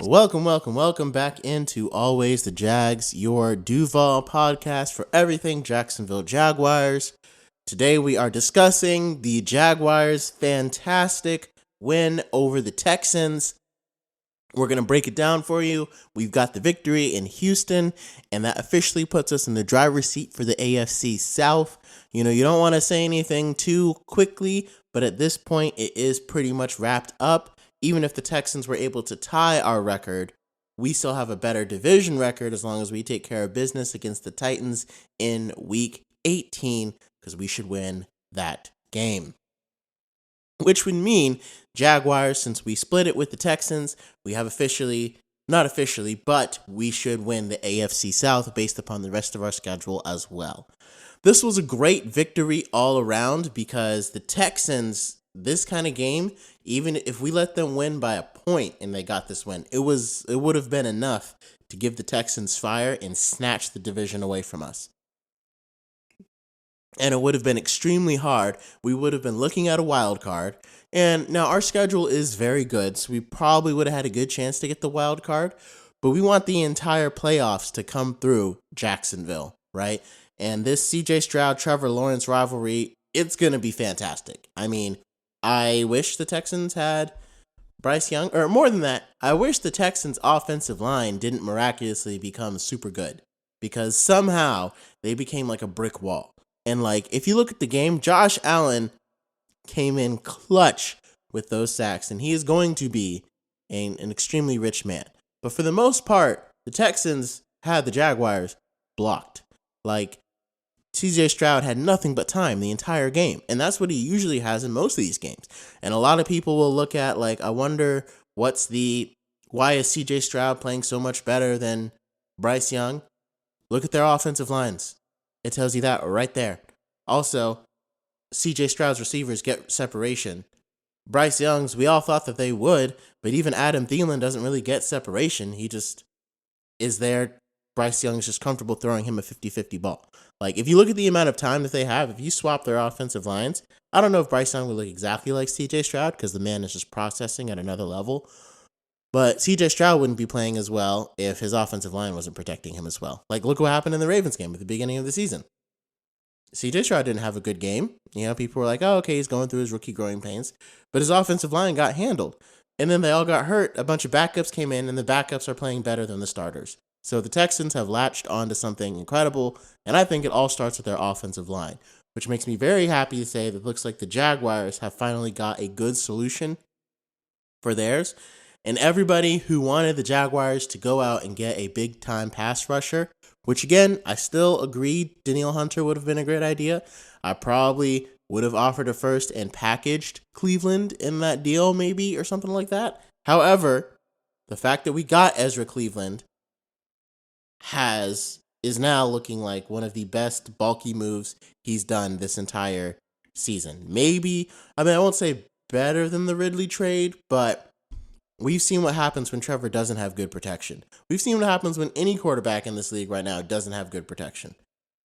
Welcome back into Always the Jags, your Duval podcast for everything Jacksonville Jaguars. Today we are discussing the Jaguars' fantastic win over the Texans. We're going to break it down for you. We've got the victory in Houston, and that officially puts us in the driver's seat for the AFC South. You don't want to say anything too quickly, but at this point, it is pretty much wrapped up. Even if the Texans were able to tie our record, we still have a better division record as long as we take care of business against the Titans in Week 18, because we should win that game. Which would mean Jaguars, since we split it with the Texans, we have not officially, but we should win the AFC South based upon the rest of our schedule as well. This was a great victory all around because the Texans, this kind of game, even if we let them win by a point and they got this win, it would have been enough to give the Texans fire and snatch the division away from us. And it would have been extremely hard. We would have been looking at a wild card. And now our schedule is very good, so we probably would have had a good chance to get the wild card. But we want the entire playoffs to come through Jacksonville, right? And this CJ Stroud-Trevor Lawrence rivalry, it's going to be fantastic. I mean, I wish the Texans had Bryce Young, or more than that, I wish the Texans' offensive line didn't miraculously become super good, because somehow they became like a brick wall. And if you look at the game, Josh Allen came in clutch with those sacks, and he is going to be an extremely rich man. But for the most part, the Texans had the Jaguars blocked. CJ Stroud had nothing but time the entire game, and that's what he usually has in most of these games. And a lot of people will look at, I wonder why is CJ Stroud playing so much better than Bryce Young? Look at their offensive lines. It tells you that right there. Also, CJ Stroud's receivers get separation. Bryce Young's, we all thought that they would, but even Adam Thielen doesn't really get separation. He just is there. Bryce Young's just comfortable throwing him a 50-50 ball. If you look at the amount of time that they have, if you swap their offensive lines, I don't know if Bryce Young would look exactly like CJ Stroud because the man is just processing at another level. But CJ Stroud wouldn't be playing as well if his offensive line wasn't protecting him as well. Look what happened in the Ravens game at the beginning of the season. CJ Stroud didn't have a good game. People were like, oh, okay, he's going through his rookie growing pains. But his offensive line got handled. And then they all got hurt. A bunch of backups came in, and the backups are playing better than the starters. So the Texans have latched onto something incredible, and I think it all starts with their offensive line, which makes me very happy to say that it looks like the Jaguars have finally got a good solution for theirs. And everybody who wanted the Jaguars to go out and get a big-time pass rusher, which again, I still agree Danielle Hunter would have been a great idea. I probably would have offered a first and packaged Cleveland in that deal maybe or something like that. However, the fact that we got Ezra Cleveland is now looking like one of the best bulky moves he's done this entire season. Maybe, I won't say better than the Ridley trade, but we've seen what happens when Trevor doesn't have good protection. We've seen what happens when any quarterback in this league right now doesn't have good protection.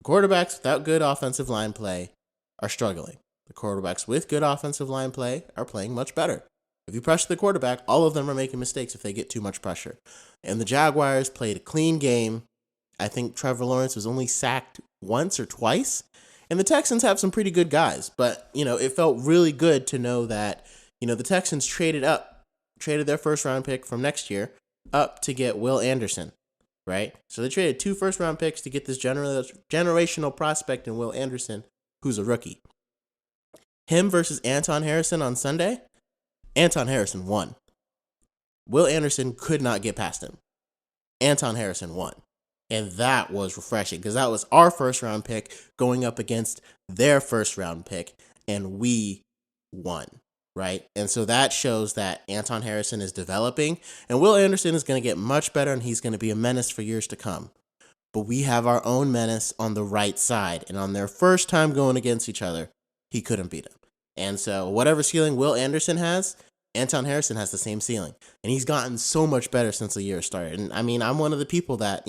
Quarterbacks without good offensive line play are struggling. The quarterbacks with good offensive line play are playing much better. If you pressure the quarterback, all of them are making mistakes if they get too much pressure. And the Jaguars played a clean game. I think Trevor Lawrence was only sacked once or twice. And the Texans have some pretty good guys. But, it felt really good to know that, the Texans traded their first-round pick from next year up to get Will Anderson, right? So they traded 2 first-round picks to get this generational prospect in Will Anderson, who's a rookie. Him versus Anton Harrison on Sunday, Anton Harrison won. Will Anderson could not get past him. Anton Harrison won. And that was refreshing because that was our first-round pick going up against their first-round pick, and we won, right? And so that shows that Anton Harrison is developing, and Will Anderson is going to get much better, and he's going to be a menace for years to come. But we have our own menace on the right side, and on their first time going against each other, he couldn't beat him. And so whatever ceiling Will Anderson has, Anton Harrison has the same ceiling. And he's gotten so much better since the year started. And I'm one of the people that,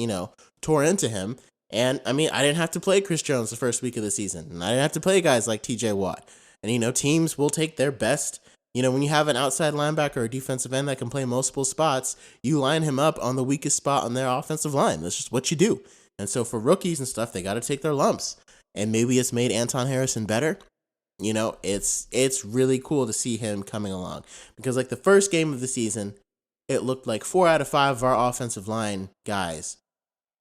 tore into him. And I didn't have to play Chris Jones the first week of the season. And I didn't have to play guys like TJ Watt. And, teams will take their best When you have an outside linebacker or defensive end that can play multiple spots, you line him up on the weakest spot on their offensive line. That's just what you do. And so for rookies and stuff, they got to take their lumps. And maybe it's made Anton Harrison better. It's really cool to see him coming along. Because like the first game of the season, it looked like 4 out of 5 of our offensive line guys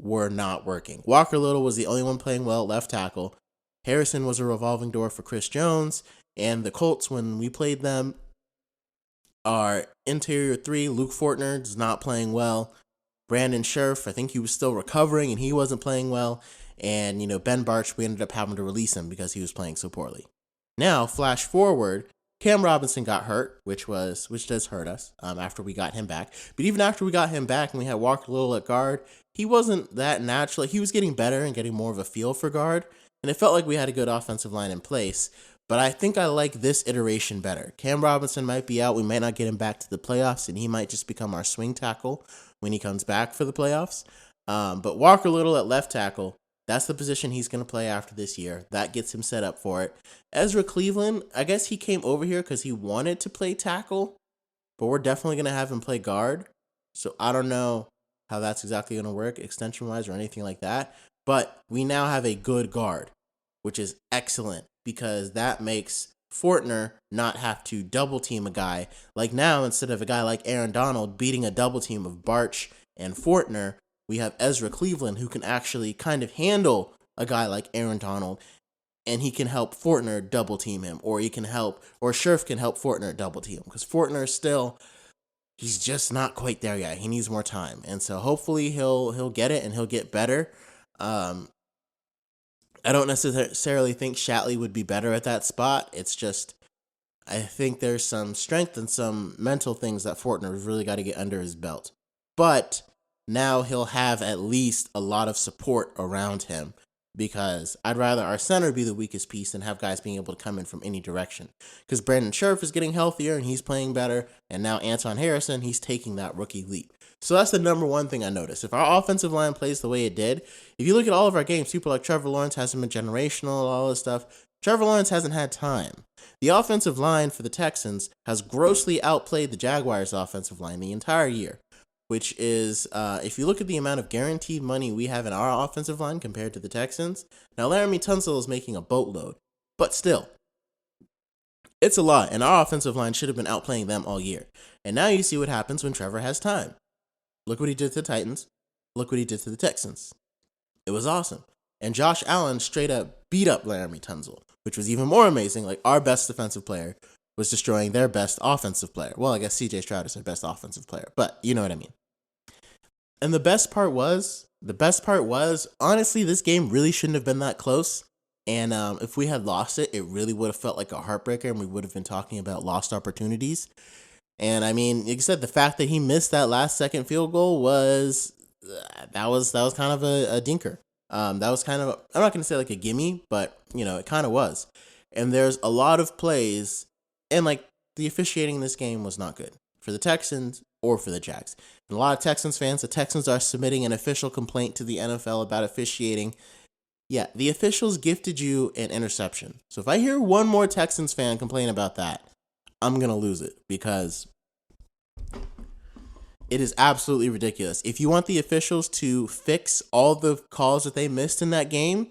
were not working. Walker Little was the only one playing well at left tackle. Harrison was a revolving door for Chris Jones. And the Colts, when we played them, our interior 3, Luke Fortner, is not playing well. Brandon Scherf, I think he was still recovering and he wasn't playing well. And, Ben Barch, we ended up having to release him because he was playing so poorly. Now, flash forward, Cam Robinson got hurt, which does hurt us after we got him back. But even after we got him back and we had Walker Little at guard, he wasn't that natural. He was getting better and getting more of a feel for guard. And it felt like we had a good offensive line in place. But I think I like this iteration better. Cam Robinson might be out. We might not get him back to the playoffs, and he might just become our swing tackle when he comes back for the playoffs. But Walker Little at left tackle, that's the position he's going to play after this year. That gets him set up for it. Ezra Cleveland, I guess he came over here because he wanted to play tackle, but we're definitely going to have him play guard. So I don't know how that's exactly going to work extension-wise or anything like that. But we now have a good guard, which is excellent because that makes Fortner not have to double team a guy. Like now, instead of a guy like Aaron Donald beating a double team of Barch and Fortner, we have Ezra Cleveland who can actually kind of handle a guy like Aaron Donald, and he can help Fortner double team him, or Scherf can help Fortner double team, because Fortner he's just not quite there yet. He needs more time, and so hopefully he'll get it and he'll get better. I don't necessarily think Shatley would be better at that spot. It's just, I think there's some strength and some mental things that Fortner's really got to get under his belt. But now he'll have at least a lot of support around him, because I'd rather our center be the weakest piece than have guys being able to come in from any direction. Because Brandon Scherf is getting healthier and he's playing better, and now Anton Harrison, he's taking that rookie leap. So that's the number one thing I noticed. If our offensive line plays the way it did, if you look at all of our games, people like Trevor Lawrence hasn't been generational, all this stuff. Trevor Lawrence hasn't had time. The offensive line for the Texans has grossly outplayed the Jaguars' offensive line the entire year, which is, if you look at the amount of guaranteed money we have in our offensive line compared to the Texans, now Laramie Tunsil is making a boatload, but still, it's a lot, and our offensive line should have been outplaying them all year. And now you see what happens when Trevor has time. Look what he did to the Titans. Look what he did to the Texans. It was awesome. And Josh Allen straight up beat up Laramie Tunsil, which was even more amazing. Like, our best defensive player was destroying their best offensive player. Well, I guess CJ Stroud is their best offensive player, but you know what I mean. And the best part was, honestly, this game really shouldn't have been that close. And if we had lost it, it really would have felt like a heartbreaker, and we would have been talking about lost opportunities. And I mean, like I said, the fact that he missed that last second field goal was kind of a dinker. That was kind of, I'm not going to say like a gimme, but it kind of was. And there's a lot of plays, and like the officiating in this game was not good for the Texans or for the Jags. And a lot of Texans fans, the Texans are submitting an official complaint to the NFL about officiating. Yeah, the officials gifted you an interception. So if I hear one more Texans fan complain about that, I'm going to lose it, because it is absolutely ridiculous. If you want the officials to fix all the calls that they missed in that game,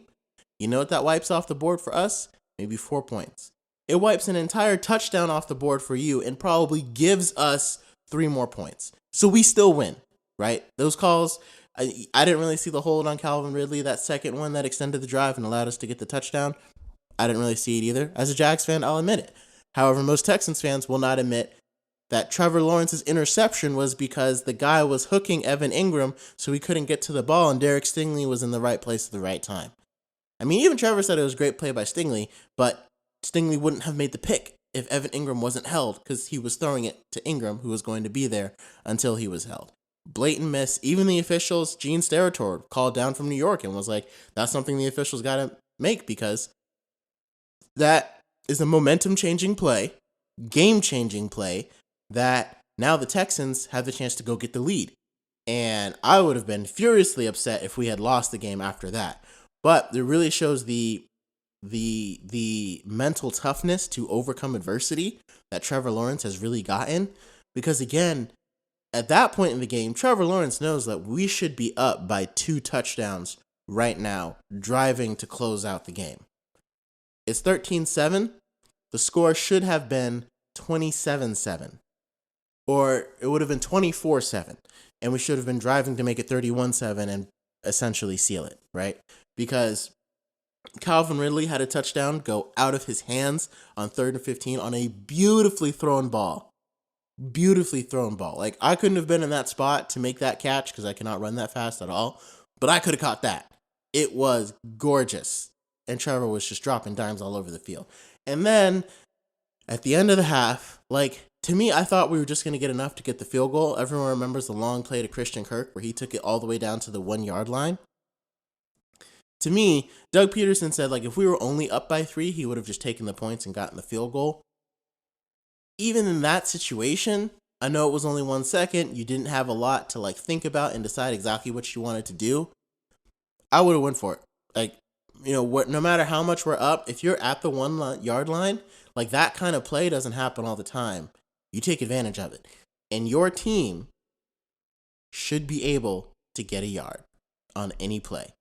you know what that wipes off the board for us? Maybe 4 points. It wipes an entire touchdown off the board for you and probably gives us 3 more points. So we still win, right? Those calls, I didn't really see the hold on Calvin Ridley, that second one that extended the drive and allowed us to get the touchdown. I didn't really see it either. As a Jags fan, I'll admit it. However, most Texans fans will not admit that Trevor Lawrence's interception was because the guy was hooking Evan Ingram so he couldn't get to the ball, and Derek Stingley was in the right place at the right time. I mean, even Trevor said it was a great play by Stingley, but Stingley wouldn't have made the pick if Evan Ingram wasn't held, because he was throwing it to Ingram, who was going to be there until he was held. Blatant miss. Even the officials, Gene Steratore, called down from New York and was like, that's something the officials got to make, because that is a momentum-changing play, game-changing play, that now the Texans have the chance to go get the lead. And I would have been furiously upset if we had lost the game after that. But it really shows the the mental toughness to overcome adversity that Trevor Lawrence has really gotten. Because again, at that point in the game, Trevor Lawrence knows that we should be up by 2 touchdowns right now, driving to close out the game. It's 13-7. The score should have been 27-7. Or it would have been 24-7. And we should have been driving to make it 31-7 and essentially seal it, right? Because Calvin Ridley had a touchdown go out of his hands on 3rd and 15 on a beautifully thrown ball. Beautifully thrown ball. Like, I couldn't have been in that spot to make that catch because I cannot run that fast at all. But I could have caught that. It was gorgeous. And Trevor was just dropping dimes all over the field. And then at the end of the half, like, to me, I thought we were just going to get enough to get the field goal. Everyone remembers the long play to Christian Kirk where he took it all the way down to the 1-yard line. To me, Doug Peterson said, like, if we were only up by 3, he would have just taken the points and gotten the field goal. Even in that situation, I know it was only 1 second. You didn't have a lot to, like, think about and decide exactly what you wanted to do. I would have went for it. Like, you know, no matter how much we're up, if you're at the 1-yard line, like, that kind of play doesn't happen all the time. You take advantage of it. And your team should be able to get a yard on any play.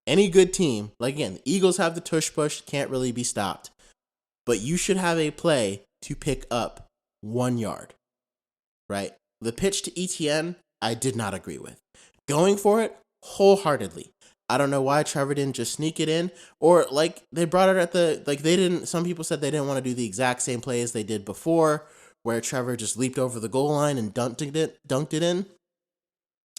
Any good team, like, again, the Eagles have the tush push, can't really be stopped. But you should have a play to pick up 1 yard, right? The pitch to ETN, I did not agree with. Going for it wholeheartedly. I don't know why Trevor didn't just sneak it in, or like they brought it at the, like they didn't, some people said they didn't want to do the exact same play as they did before, where Trevor just leaped over the goal line and dunked it in.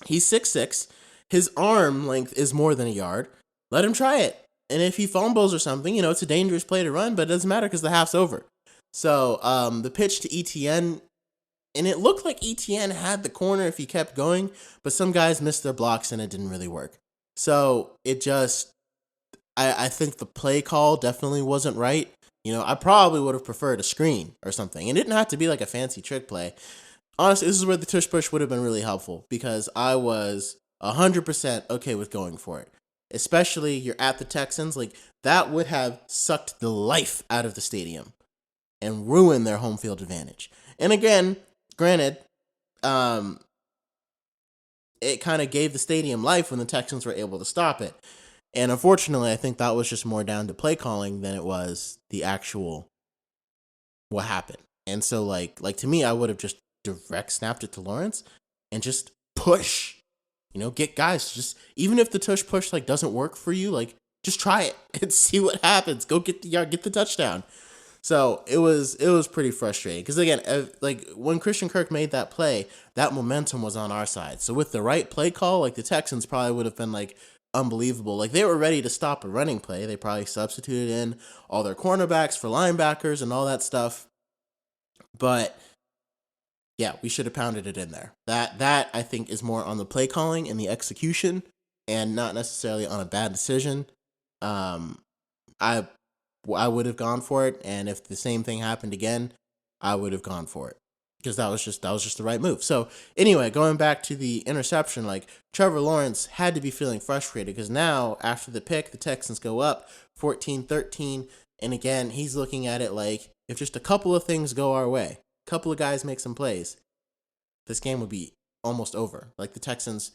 He's 6'6". His arm length is more than a yard. Let him try it. And if he fumbles or something, you know, it's a dangerous play to run, but it doesn't matter because the half's over. So the pitch to ETN, and it looked like ETN had the corner if he kept going, but some guys missed their blocks and it didn't really work. So it just, I think the play call definitely wasn't right. You know, I probably would have preferred a screen or something. It didn't have to be like a fancy trick play. Honestly, this is where the tush push would have been really helpful because I was 100% okay with going for it. Especially you're at the Texans, like that would have sucked the life out of the stadium and ruined their home field advantage. And again, granted, it kind of gave the stadium life when the Texans were able to stop it. And unfortunately, I think that was just more down to play calling than it was the actual what happened. And so like to me, I would have just direct snapped it to Lawrence and just push. You know, get guys, just even if the tush push like doesn't work for you, like just try it and see what happens. Go get the yard, get the touchdown. So it was pretty frustrating because again, like when Christian Kirk made that play, that momentum was on our side. So with the right play call, like the Texans probably would have been like unbelievable. Like they were ready to stop a running play. They probably substituted in all their cornerbacks for linebackers and all that stuff. But yeah, we should have pounded it in there. That I think is more on the play calling and the execution and not necessarily on a bad decision. I would have gone for it, and if the same thing happened again, I would have gone for it because that was just the right move. So anyway, going back to the interception, like Trevor Lawrence had to be feeling frustrated because now after the pick, the Texans go up 14-13, and again, he's looking at it like if just a couple of things go our way, a couple of guys make some plays, this game would be almost over. Like the Texans,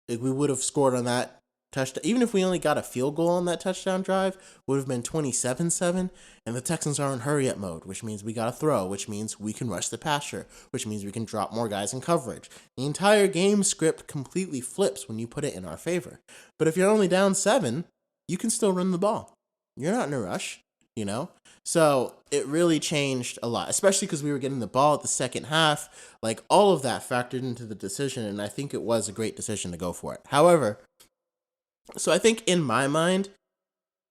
like we would have scored on that touchdown. Even if we only got a field goal on that touchdown drive, would have been 27-7, and the Texans are in hurry-up mode, which means we got to throw, which means we can rush the passer, which means we can drop more guys in coverage. The entire game script completely flips when you put it in our favor. But if you're only down 7, you can still run the ball. You're not in a rush, you know? So it really changed a lot, especially because we were getting the ball at the second half. Like all of that factored into the decision, and I think it was a great decision to go for it. However, so I think in my mind,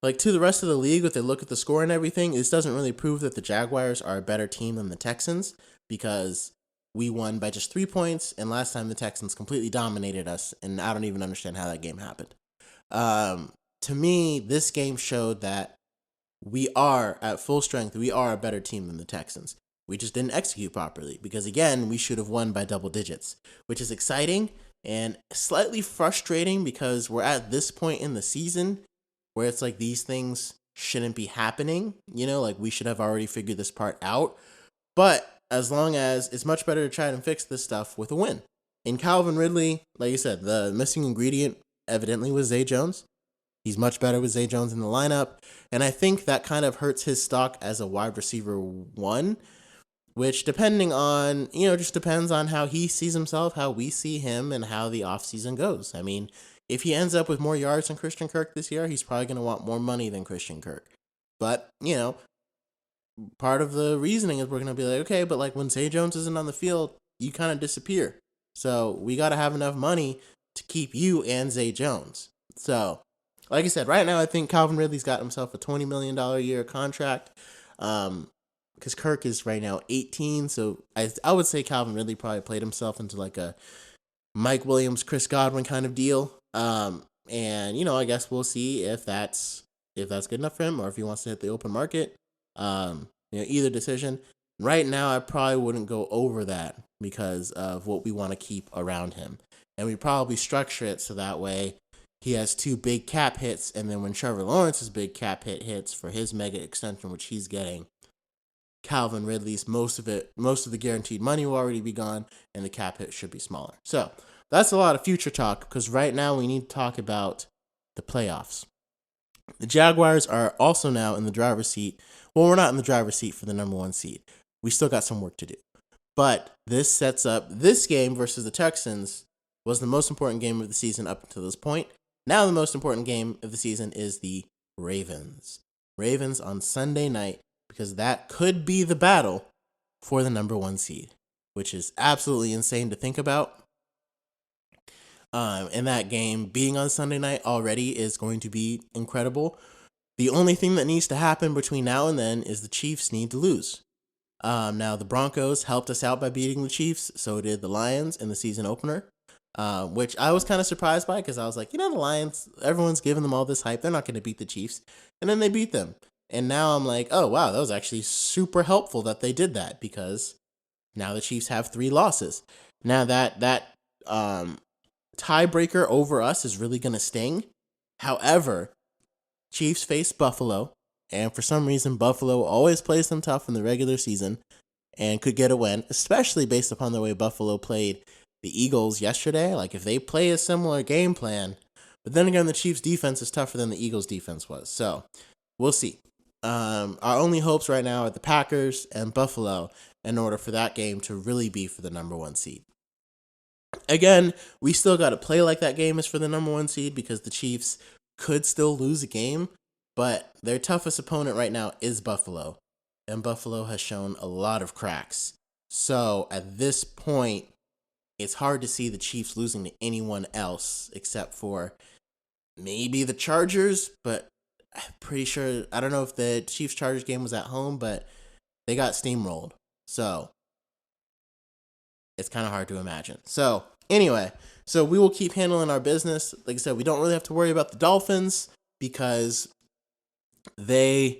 like to the rest of the league, if they look at the score and everything, this doesn't really prove that the Jaguars are a better team than the Texans because we won by just 3 points, and last time the Texans completely dominated us, and I don't even understand how that game happened. To me, this game showed that we are at full strength. We are a better team than the Texans. We just didn't execute properly because, again, we should have won by double digits, which is exciting and slightly frustrating because we're at this point in the season where it's like these things shouldn't be happening. Like we should have already figured this part out. But as long as it's much better to try and fix this stuff with a win. In Calvin Ridley, like you said, the missing ingredient evidently was Zay Jones. He's much better with Zay Jones in the lineup. And I think that kind of hurts his stock as a wide receiver one, which depending on, just depends on how he sees himself, how we see him, and how the offseason goes. I mean, if he ends up with more yards than Christian Kirk this year, he's probably going to want more money than Christian Kirk. But, part of the reasoning is we're going to be like, okay, but like when Zay Jones isn't on the field, you kind of disappear. So we got to have enough money to keep you and Zay Jones. So, like I said, right now I think Calvin Ridley's got himself a $20 million a year contract. Because Kirk is right now 18, so I would say Calvin Ridley probably played himself into like a Mike Williams, Chris Godwin kind of deal. And I guess we'll see if that's good enough for him or if he wants to hit the open market. Either decision. Right now, I probably wouldn't go over that because of what we want to keep around him, and we probably structure it so that way he has 2 big cap hits, and then when Trevor Lawrence's big cap hit hits for his mega extension, which he's getting, Calvin Ridley's most of the guaranteed money will already be gone, and the cap hit should be smaller. So that's a lot of future talk because right now we need to talk about the playoffs. The Jaguars are also now in the driver's seat. Well, we're not in the driver's seat for the number 1 seed. We still got some work to do. But this sets up this game versus the Texans was the most important game of the season up until this point. Now the most important game of the season is the Ravens. Ravens on Sunday night, because that could be the battle for the number 1 seed, which is absolutely insane to think about. And that game being on Sunday night already is going to be incredible. The only thing that needs to happen between now and then is the Chiefs need to lose. Now, the Broncos helped us out by beating the Chiefs. So did the Lions in the season opener, which I was kind of surprised by because I was like, the Lions, everyone's giving them all this hype. They're not going to beat the Chiefs. And then they beat them. And now I'm like, oh, wow, that was actually super helpful that they did that because now the Chiefs have 3 losses. Now that tiebreaker over us is really going to sting. However, Chiefs face Buffalo, and for some reason, Buffalo always plays them tough in the regular season and could get a win, especially based upon the way Buffalo played the Eagles yesterday. Like, if they play a similar game plan, but then again, the Chiefs' defense is tougher than the Eagles' defense was. So, we'll see. Our only hopes right now are the Packers and Buffalo in order for that game to really be for the number 1 seed. Again, we still got to play like that game is for the number 1 seed because the Chiefs could still lose a game, but their toughest opponent right now is Buffalo, and Buffalo has shown a lot of cracks. So at this point, it's hard to see the Chiefs losing to anyone else except for maybe the Chargers, but I'm pretty sure, I don't know if the Chiefs-Chargers game was at home, but they got steamrolled. So it's kind of hard to imagine. So anyway, so we will keep handling our business. Like I said, we don't really have to worry about the Dolphins because their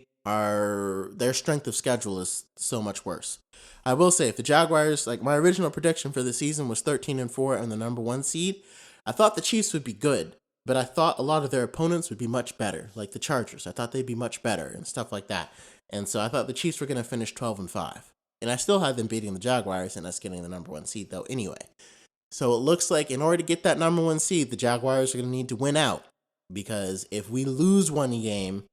strength of schedule is so much worse. I will say, if the Jaguars, like my original prediction for the season was 13-4 and the number 1 seed, I thought the Chiefs would be good, but I thought a lot of their opponents would be much better, like the Chargers. I thought they'd be much better and stuff like that. And so I thought the Chiefs were going to finish 12-5. And I still had them beating the Jaguars and us getting the number 1 seed, though, anyway. So it looks like in order to get that number 1 seed, the Jaguars are going to need to win out. Because if we lose 1 game,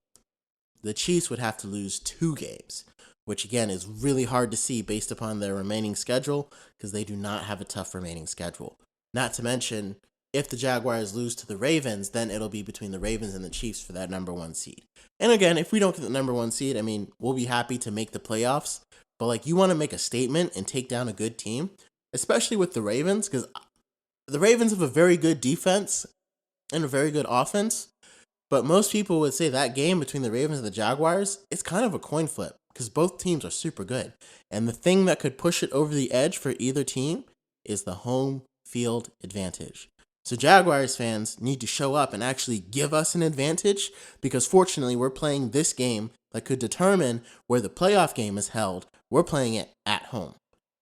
the Chiefs would have to lose 2 games. Which, again, is really hard to see based upon their remaining schedule. Because they do not have a tough remaining schedule. Not to mention, if the Jaguars lose to the Ravens, then it'll be between the Ravens and the Chiefs for that number 1 seed. And again, if we don't get the number 1 seed, I mean, we'll be happy to make the playoffs. But, like, you want to make a statement and take down a good team, especially with the Ravens, because the Ravens have a very good defense and a very good offense. But most people would say that game between the Ravens and the Jaguars, it's kind of a coin flip because both teams are super good. And the thing that could push it over the edge for either team is the home field advantage. So Jaguars fans need to show up and actually give us an advantage because fortunately we're playing this game that could determine where the playoff game is held. We're playing it at home.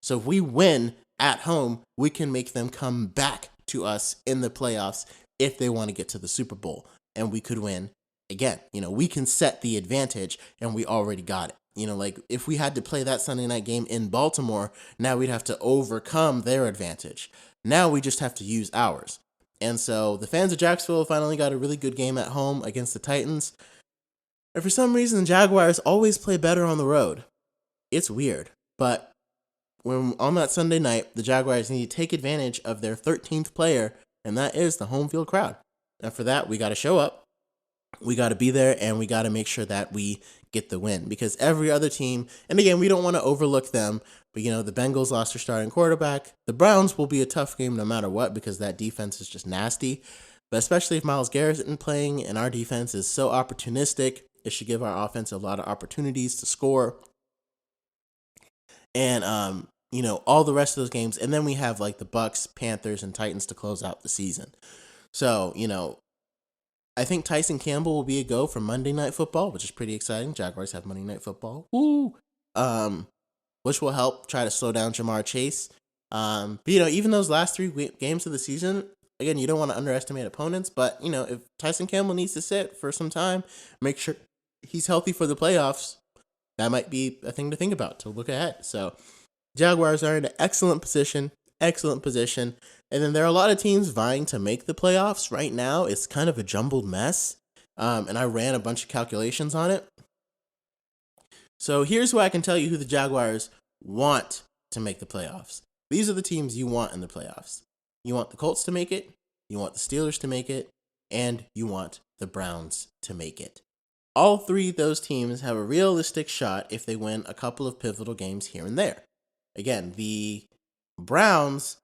So if we win at home, we can make them come back to us in the playoffs if they want to get to the Super Bowl. And we could win again, we can set the advantage and we already got it. Like if we had to play that Sunday night game in Baltimore, now we'd have to overcome their advantage. Now we just have to use ours. And so the fans of Jacksonville finally got a really good game at home against the Titans. And for some reason, the Jaguars always play better on the road. It's weird. But when on that Sunday night, the Jaguars need to take advantage of their 13th player, and that is the home field crowd. And for that, we got to show up. We got to be there, and we got to make sure that we get the win. Because every other team, and again, we don't want to overlook them, but the Bengals lost their starting quarterback. The Browns will be a tough game no matter what because that defense is just nasty. But especially if Myles Garrett isn't playing and our defense is so opportunistic, it should give our offense a lot of opportunities to score. And, all the rest of those games. And then we have like the Bucks, Panthers, and Titans to close out the season. So, I think Tyson Campbell will be a go for Monday Night Football, which is pretty exciting. Jaguars have Monday Night Football. Woo! Which will help try to slow down Jamar Chase. But, even those last 3 games of the season, again, you don't want to underestimate opponents. But, if Tyson Campbell needs to sit for some time, make sure he's healthy for the playoffs, that might be a thing to think about to look ahead. So, Jaguars are in an excellent position. And then there are a lot of teams vying to make the playoffs. Right now, it's kind of a jumbled mess. And I ran a bunch of calculations on it. So here's where I can tell you who the Jaguars want to make the playoffs. These are the teams you want in the playoffs. You want the Colts to make it, you want the Steelers to make it, and you want the Browns to make it. All 3 of those teams have a realistic shot if they win a couple of pivotal games here and there. Again, the Browns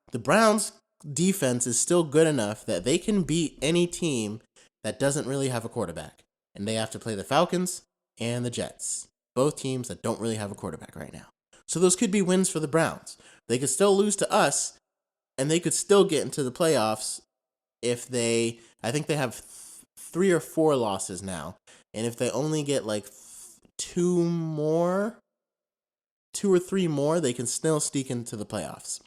defense is still good enough that they can beat any team that doesn't really have a quarterback. And they have to play the Falcons and the Jets, both teams that don't really have a quarterback right now. So those could be wins for the Browns. They could still lose to us, and they could still get into the playoffs if I think they have 3 or 4 losses now. And if they only get like 2 or 3 more, they can still sneak into the playoffs.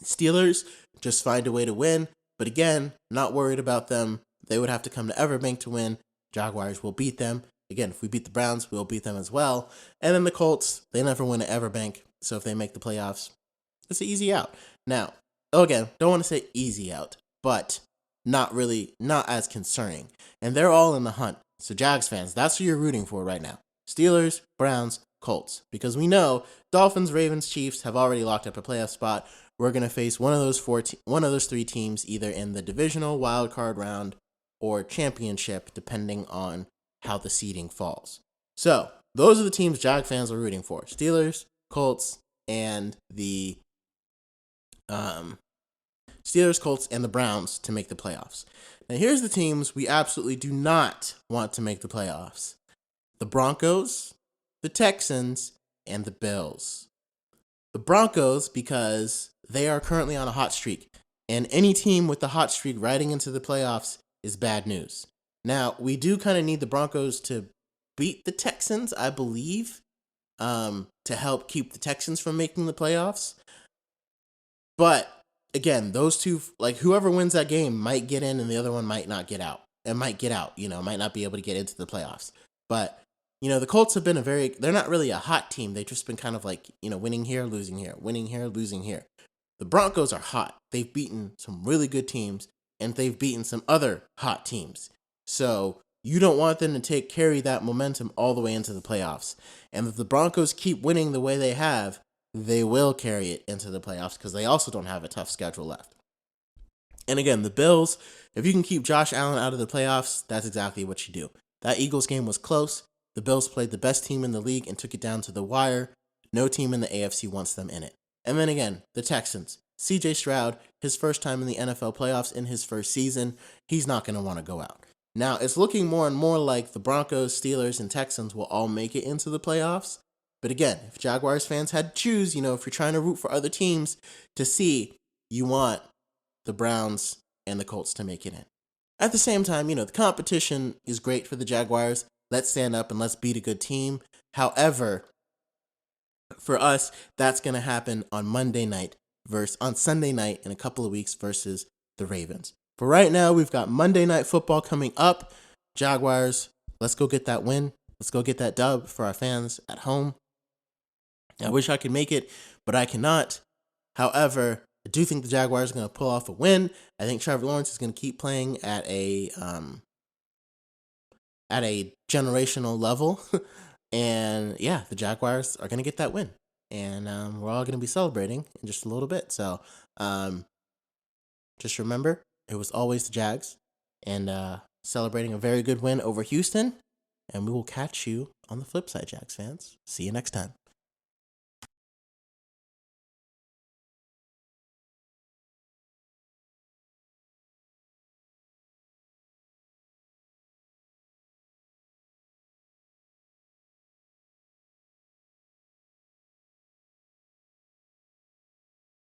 Steelers just find a way to win, but again, not worried about them. They would have to come to Everbank to win. Jaguars will beat them. Again, if we beat the Browns, we'll beat them as well. And then the Colts, they never win at Everbank, so if they make the playoffs, it's an easy out. Now, again, don't want to say easy out, but not as concerning. And they're all in the hunt. So Jags fans, that's who you're rooting for right now. Steelers, Browns, Colts. Because we know Dolphins, Ravens, Chiefs have already locked up a playoff spot. We're going to face one of those 3 teams either in the divisional wild card round or championship, depending on how the seeding falls. So those are the teams Jag fans are rooting for: Steelers, Colts, and the Browns to make the playoffs. Now here's the teams we absolutely do not want to make the playoffs: the Broncos, the Texans, and the Bills. The Broncos, because they are currently on a hot streak, and any team with the hot streak riding into the playoffs is bad news. Now, we do kind of need the Broncos to beat the Texans, I believe, to help keep the Texans from making the playoffs. But again, those two, like whoever wins that game might get in and the other one might not get out. It might get out, might not be able to get into the playoffs. But, the Colts have been they're not really a hot team. They've just been kind of like, winning here, losing here, winning here, losing here. The Broncos are hot. They've beaten some really good teams, and they've beaten some other hot teams. So you don't want them to carry that momentum all the way into the playoffs. And if the Broncos keep winning the way they have, they will carry it into the playoffs because they also don't have a tough schedule left. And again, the Bills, if you can keep Josh Allen out of the playoffs, that's exactly what you do. That Eagles game was close. The Bills played the best team in the league and took it down to the wire. No team in the AFC wants them in it. And then again, the Texans. CJ Stroud, his first time in the NFL playoffs in his first season, he's not going to want to go out. Now, it's looking more and more like the Broncos, Steelers, and Texans will all make it into the playoffs. But again, if Jaguars fans had to choose, if you're trying to root for other teams to see, you want the Browns and the Colts to make it in. At the same time, the competition is great for the Jaguars. Let's stand up and let's beat a good team. However, for us, that's going to happen on Sunday night in a couple of weeks versus the Ravens. For right now, we've got Monday Night Football coming up. Jaguars, let's go get that win. Let's go get that dub for our fans at home. I wish I could make it, but I cannot. However, I do think the Jaguars are going to pull off a win. I think Trevor Lawrence is going to keep playing at a generational level, and yeah, the Jaguars are going to get that win, and we're all going to be celebrating in just a little bit. So, just remember, it was always the Jags, and celebrating a very good win over Houston. And we will catch you on the flip side, Jags fans. See you next time.